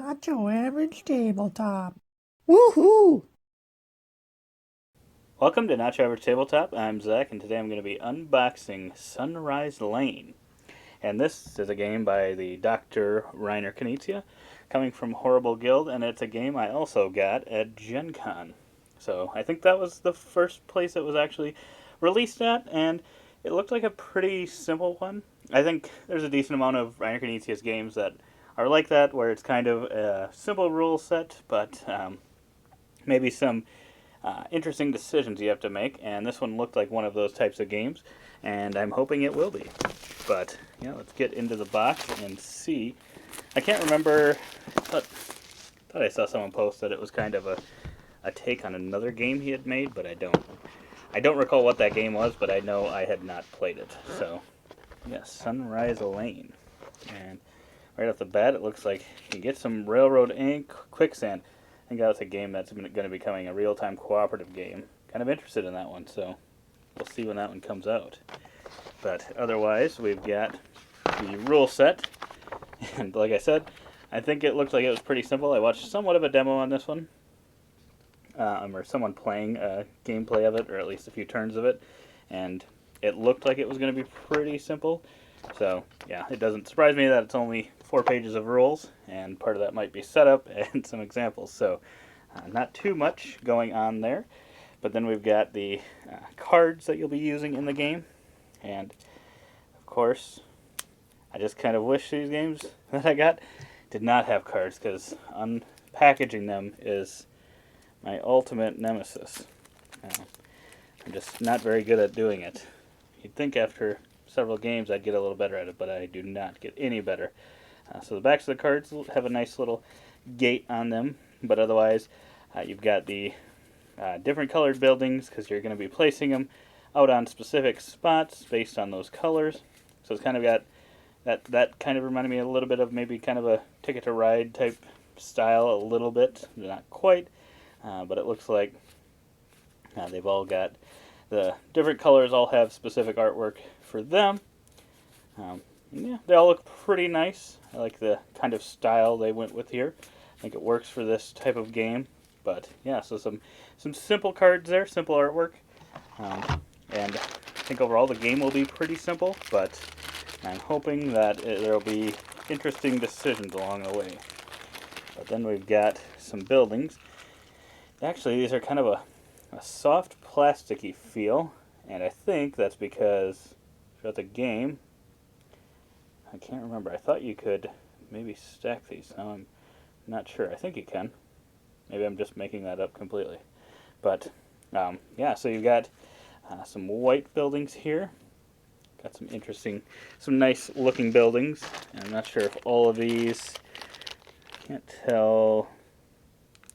Not your average tabletop. Woohoo! Welcome to Not Your Average Tabletop. I'm Zach, and today I'm going to be unboxing Sunrise Lane. And this is a game by the Dr. Reiner Knizia, coming from Horrible Guild, and it's a game I also got at Gen Con. So I think that was the first place it was actually released at, and it looked like a pretty simple one. I think there's a decent amount of Reiner Knizia's games that are like that, where it's kind of a simple rule set, but maybe some interesting decisions you have to make, and this one looked like one of those types of games, and I'm hoping it will be. But yeah, let's get into the box and see. I can't remember. Thought I saw someone post that it was kind of a take on another game he had made, but I don't. I don't recall what that game was, but I know I had not played it. So, yes, Sunrise Lane, and right off the bat, it looks like you get some Railroad Ink Quicksand. I think that's a game that's going to be becoming a real-time cooperative game. Kind of interested in that one, so we'll see when that one comes out. But otherwise, we've got the rule set, and like I said, I think it looked like it was pretty simple. I watched somewhat of a demo on this one, or someone playing a gameplay of it, or at least a few turns of it, and it looked like it was going to be pretty simple. So yeah, it doesn't surprise me that it's only 4 pages of rules, and part of that might be setup and some examples. So not too much going on there. But then we've got the cards that you'll be using in the game, and of course, I just kind of wish these games that I got did not have cards, because unpackaging them is my ultimate nemesis. I'm just not very good at doing it. You'd think after several games I'd get a little better at it, but I do not get any better. So the backs of the cards have a nice little gate on them, but otherwise you've got the different colored buildings, because you're going to be placing them out on specific spots based on those colors. So it's kind of got that kind of reminded me a little bit of maybe kind of a Ticket to Ride type style, a little bit, not quite, but it looks like they've all got the different colors, all have specific artwork for them. Yeah, they all look pretty nice. I like the kind of style they went with here. I think it works for this type of game. But yeah, so some simple cards there, simple artwork. And I think overall the game will be pretty simple, but I'm hoping that there will be interesting decisions along the way. But then we've got some buildings. Actually, these are kind of a soft plasticky feel, and I think that's because throughout the game, I can't remember, I thought you could maybe stack these. Now I'm not sure. I think you can. Maybe I'm just making that up completely. But yeah, so you've got some white buildings here. Got some interesting, some nice looking buildings. And I'm not sure if all of these, can't tell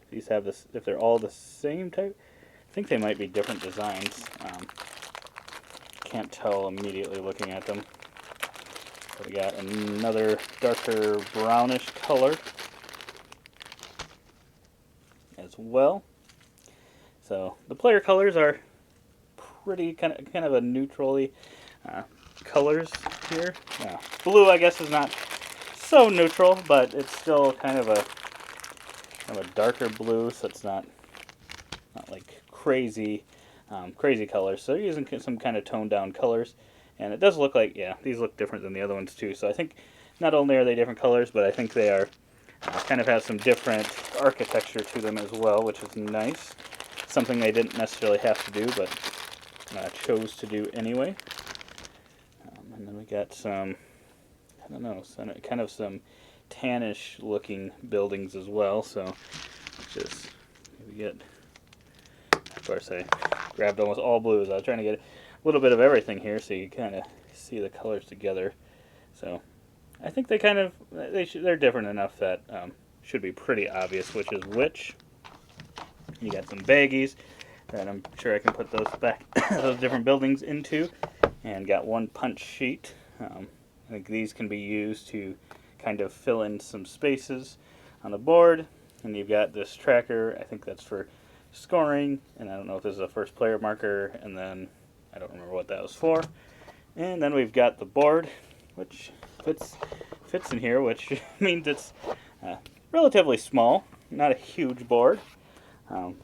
if these have this, if they're all the same type. I think they might be different designs. Can't tell immediately looking at them. So we got another darker brownish color as well. So the player colors are pretty kind of a neutrally colors here. Blue, I guess, is not so neutral, but it's still kind of a darker blue, so it's not like crazy crazy colors. So you're using some kind of toned down colors, and it does look like, yeah, these look different than the other ones too. So I think not only are they different colors, but I think they are kind of have some different architecture to them as well, which is nice. Something they didn't necessarily have to do, but chose to do anyway. And then we got some, I don't know, kind of some tannish looking buildings as well. So just maybe get, of course I grabbed almost all blues. I was trying to get a little bit of everything here so you kind of see the colors together. So I think they kind of, they're different enough that should be pretty obvious which is which. You got some baggies that I'm sure I can put those back, those different buildings into, and got one punch sheet. I think these can be used to kind of fill in some spaces on the board. And you've got this tracker, I think that's for scoring, and I don't know if this is a first player marker, and then I don't remember what that was for. And then we've got the board, which fits in here, which means it's relatively small, not a huge board, um,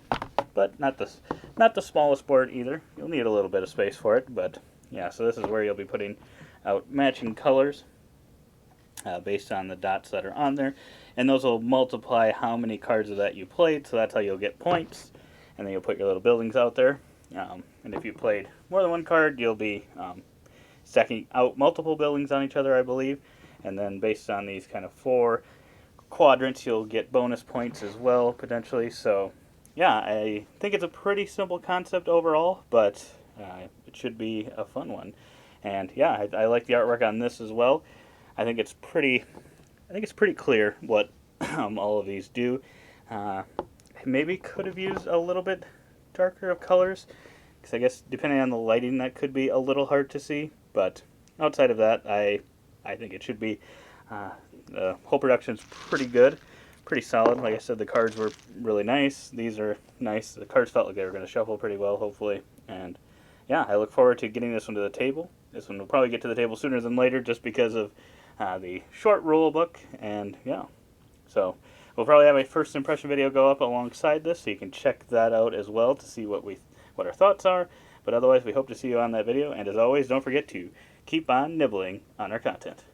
but not the smallest board either. You'll need a little bit of space for it, but yeah. So this is where you'll be putting out matching colors based on the dots that are on there, and those will multiply how many cards of that you played. So that's how you'll get points, and then you'll put your little buildings out there. And if you played more than one card, you'll be stacking out multiple buildings on each other, I believe. And then based on these kind of 4 quadrants, you'll get bonus points as well, potentially. So, yeah, I think it's a pretty simple concept overall, but it should be a fun one. And yeah, I like the artwork on this as well. I think it's pretty clear what all of these do. Maybe could have used a little bit darker of colors, because I guess depending on the lighting, that could be a little hard to see. But outside of that, I think it should be. The whole production's pretty good, pretty solid. Like I said, the cards were really nice. These are nice. The cards felt like they were going to shuffle pretty well, hopefully. And yeah, I look forward to getting this one to the table. This one will probably get to the table sooner than later, just because of the short rule book. And yeah, so we'll probably have a first impression video go up alongside this, so you can check that out as well to see what our thoughts are. But otherwise, we hope to see you on that video. And as always, don't forget to keep on nibbling on our content.